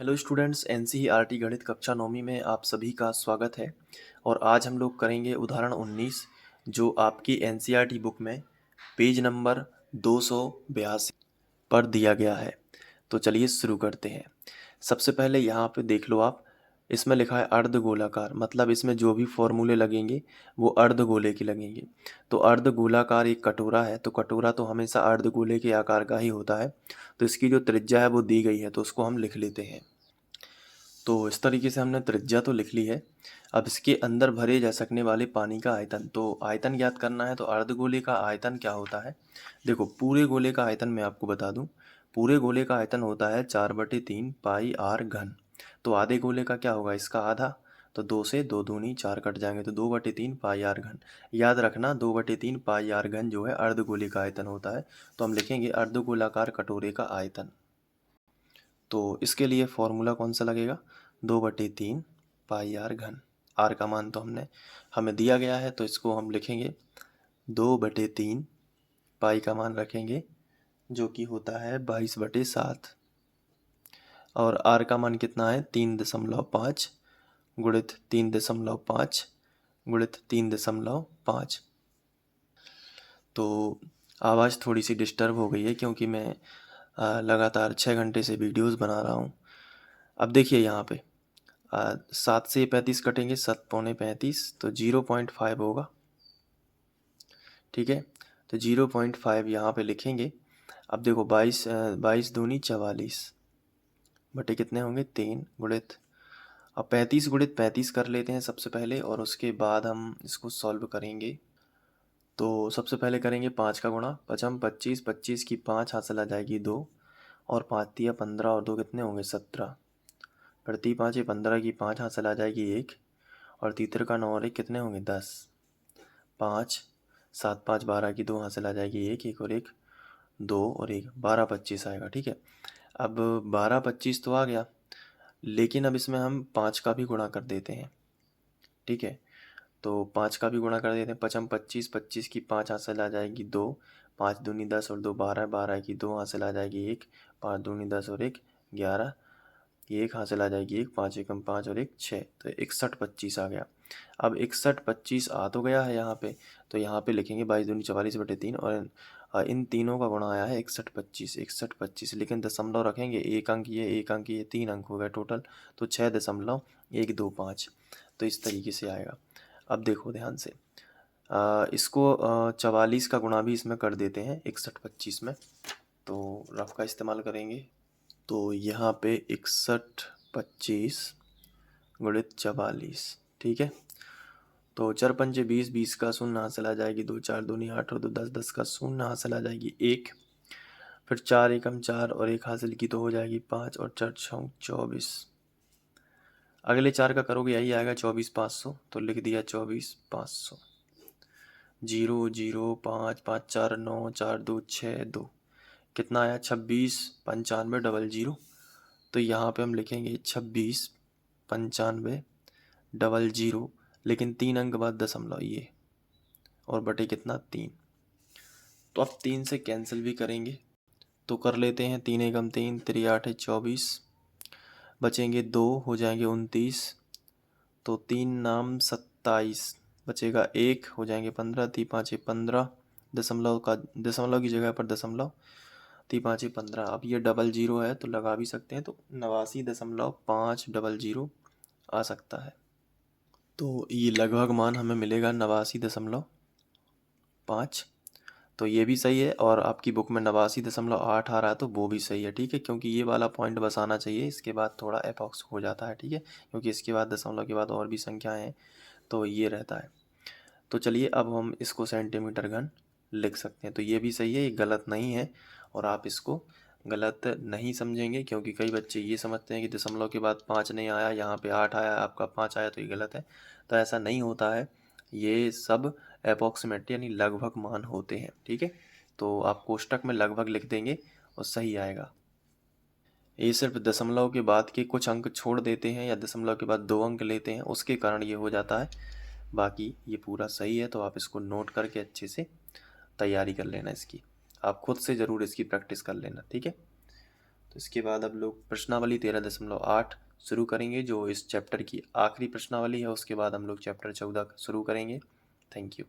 Hello students, NCERT गणित कक्षा 9वीं में आप सभी का स्वागत है। और आज हम लोग करेंगे उदाहरण 19 जो आपकी एनसीईआरटी बुक में पेज नंबर 282 पर दिया गया है। तो चलिए शुरू करते हैं। सबसे पहले यहाँ पे देख लो आप, इसमें लिखा है अर्धगोलाकार, मतलब इसमें जो भी फॉर्मूले लगेंगे वो अर्धगोले के लगेंगे। तो अर्धगोलाकार एक कटोरा है, तो कटोरा तो हमेशा अर्धगोले के आकार का ही होता है। तो इसकी जो त्रिज्या है वो दी गई है, तो उसको हम लिख लेते हैं। तो इस तरीके से हमने त्रिज्या तो लिख ली है। अब इसके अंदर भरे जा सकने वाले पानी का आयतन, तो आयतन ज्ञात करना है। तो अर्धगोले का आयतन क्या होता है? देखो, पूरे गोले का आयतन मैं आपको बता दूं। पूरे गोले का आयतन होता है 4/3 पाई आर घन। तो आधे गोले का क्या होगा? इसका आधा। तो 2 से 2 दूनी 4 कट जाएंगे, तो 2/3 पाई आर घन। याद रखना, 2/3 पाई आर घन जो है अर्धगोले का आयतन होता है। तो हम लिखेंगे अर्धगोलाकार कटोरे का आयतन। तो इसके लिए फॉर्मूला कौन सा लगेगा? 2/3 पाई आर घन। आर का मान तो हमें दिया गया है, तो इसको हम लिखेंगे 2/3 पाई का मान रखेंगे जो कि होता है 22/7। और आर का मान कितना है? 3.5 गुणित 3.5 गुणित 3.5। तो आवाज़ थोड़ी सी डिस्टर्ब हो गई है क्योंकि मैं लगातार 6 घंटे से वीडियोस बना रहा हूँ। अब देखिए यहाँ पे 7 से 35 कटेंगे, 7 पौने 35, तो 0.5 होगा। ठीक है, तो 0.5 यहाँ पे लिखेंगे। अब देखो 22 दूनी 44 बटे कितने होंगे? 3 गुणित, अब 35 गुणित 35 कर लेते हैं सबसे पहले, और उसके बाद हम इसको सॉल्व करेंगे। तो सबसे पहले करेंगे 5 का गुणा, पचम 25, 25 की 5 हासिल आ जाएगी 2, और 5 तिया 15 और 2 कितने होंगे? 17। प्रति 5 15 की 5 हासिल आ जाएगी 1, और तीतर का 9 और 1 कितने होंगे? 10। 5 7 5 12 की 2 हासिल आ जाएगी 1, 1 और 1 2 और 1 12 25 आएगा। ठीक है, अब 12 25 तो आ गया, लेकिन अब इसमें हम 5 का भी गुणा कर देते हैं। ठीक है, तो 5 का भी गुणा कर देते हैं। पचम 25, 25 की 5 हासिल आ जाएगी 2, 5 दूनी 10 और 2 12, 12 की 2 हासिल आ जाएगी 1, 5 दूनी 10 और 1 11, ये 1 हासिल आ जाएगी 1, 5 एकम 5 और 1 6, तो 61 25 आ गया। अब 61 25 आ तो गया है यहाँ पे, तो यहाँ पे लिखेंगे 22 दूनी 44/3, और इन तीनों का गुणा आया है 61 25, 61 25, लेकिन दशमलव रखेंगे, एक अंक ये, एक अंक ये, 3 अंक हो गए टोटल, तो 6.125। तो इस तरीके से आएगा। अब देखो ध्यान से, इसको 44 का गुणा भी इसमें कर देते हैं 61 25 में, तो रफ का इस्तेमाल करेंगे। तो यहाँ पे 61 25 गुणित 44। ठीक है, तो 4 पंजे 20, 20 का शून्य हासिल आ जाएगी 2, 4 दूनी 8 और 2 10, 10 का शून्य हासिल आ जाएगी 1, फिर 4 एकम 4 और 1 हासिल की तो हो जाएगी 5, और 4 6 24। अगले 4 का करोगे यही आएगा 24 500, तो लिख दिया 24 500। 0 0 5 5 4 9 4 2 6 2, कितना आया? 26 95 00। तो यहाँ पे हम लिखेंगे 26 95 00, लेकिन 3 अंक बाद दशमलव ये, और बटे कितना? 3। तो अब 3 से कैंसिल भी करेंगे, तो कर लेते हैं। 3 एकम 3, 3 8 24, बचेंगे 2, हो जाएंगे 29, तो 3 नाम 27, बचेगा 1, हो जाएंगे 15, 3 5 15, दशमलव की जगह पर दशमलव, 3 5 15। अब ये 00 है तो लगा भी सकते हैं, तो 89.500 आ सकता है। तो ये लगभग मान हमें मिलेगा 89.5। तो ये भी सही है, और आपकी बुक में 89.8 आ रहा है तो वो भी सही है। ठीक है, क्योंकि ये वाला पॉइंट बस आना चाहिए, इसके बाद थोड़ा एपॉक्स हो जाता है। ठीक है, क्योंकि इसके बाद दशमलव के बाद और भी संख्याएं हैं, तो ये रहता है। तो चलिए अब हम इसको सेंटीमीटर घन लिख सकते हैं। तो ये भी सही है, ये गलत नहीं है, और आप इसको गलत नहीं समझेंगे, क्योंकि कई बच्चे ये समझते हैं कि दशमलव के बाद 5 नहीं आया, यहाँ पे 8 आया, आपका 5 आया तो ये गलत है। तो ऐसा नहीं होता है, ये सब अप्रॉक्सीमेट यानी लगभग मान होते हैं। ठीक है, तो आप कोष्टक में लगभग लिख देंगे और सही आएगा। ये सिर्फ दशमलव के बाद के कुछ अंक छोड़ देते हैं, या दशमलव के बाद 2 अंक लेते हैं, उसके कारण ये हो जाता है। बाकी ये पूरा सही है, तो आप इसको नोट करके अच्छे से तैयारी कर लेना इसकी। आप खुद से ज़रूर इसकी प्रैक्टिस कर लेना। ठीक है, तो इसके बाद अब लोग प्रश्नावली 13.8 शुरू करेंगे, जो इस चैप्टर की आखिरी प्रश्नावली है। उसके बाद हम लोग चैप्टर 14 शुरू करेंगे। Thank you.